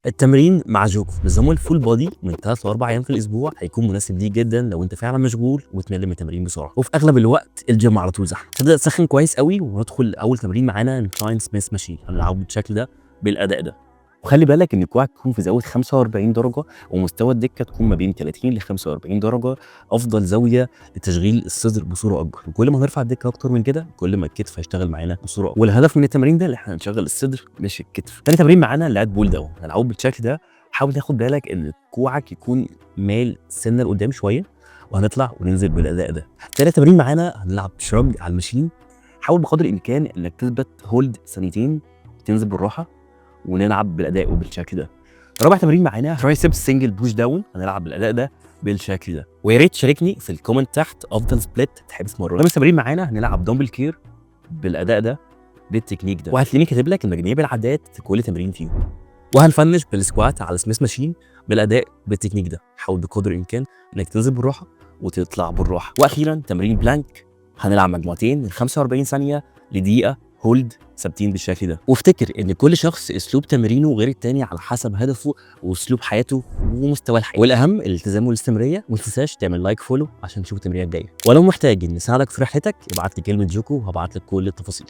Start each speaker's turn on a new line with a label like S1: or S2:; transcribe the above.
S1: التمرين مع جوكو نظام الفول بودي من 3 ل 4 ايام في الاسبوع هيكون مناسب ليك جدا لو انت فعلا مشغول وتمل من التمرين بسرعه، وفي اغلب الوقت الجيم على طول زحمه. تبدا تسخن كويس قوي وندخل اول تمرين معانا انكلاين سميث ماشين، هنلعبه بالشكل ده بالاداء ده. وخلي بالك ان كوعك تكون في زاويه 45 درجه ومستوى الدكه تكون ما بين 30 ل 45 درجه، افضل زاويه لتشغيل الصدر بصوره اكبر. وكل ما نرفع الدكه اكتر من كده كل ما الكتف هيشتغل معانا بصوره اكبر، والهدف من التمرين ده ان احنا نشغل الصدر مش الكتف. تاني تمرين معانا اللات بول داون، هنلعبه بالشكل ده. حاول تاخد بالك ان كوعك يكون مايل سنه لقدام شويه، وهنطلع وننزل بالاداء ده. تالت تمرين معانا هنلعب شراج على الماشين. حاول بقدر الامكان انك تثبت هولد ثانيتين تنزل بالراحه ونلعب بالاداء وبالشكل ده. رابع تمرين معانا ترايسبس سنجل بوش داون، هنلعب بالاداء ده بالشكل ده. ويا ريت تشاركني في الكومنت تحت افضل سبليت تحب تمرن. خامس تمرين معانا هنلعب دمبل كير بالاداء ده بالتكنيك ده، وهتلاقيني كاتب لك المجانيه بالعدات في كل تمرين فيهم. وهنفنش بالسكوات على سميث ماشين بالاداء بالتكنيك ده. حاول بقدر الامكان انك تنزل بالراحه وتطلع بالراحه. واخيرا تمرين بلانك، هنلعب مجموعتين من 45 ثانيه لدقيقه هولد ثابتين بالشكل ده. وافتكر ان كل شخص اسلوب تمرينه غير التاني على حسب هدفه واسلوب حياته ومستوى الحياه، والاهم الالتزام والاستمراريه. وما تنساش تعمل لايك فولو عشان تشوف التمرينات الجايه. ولو محتاج ان اساعدك في رحلتك ابعت لي كلمه جوكو وهبعت لك كل التفاصيل.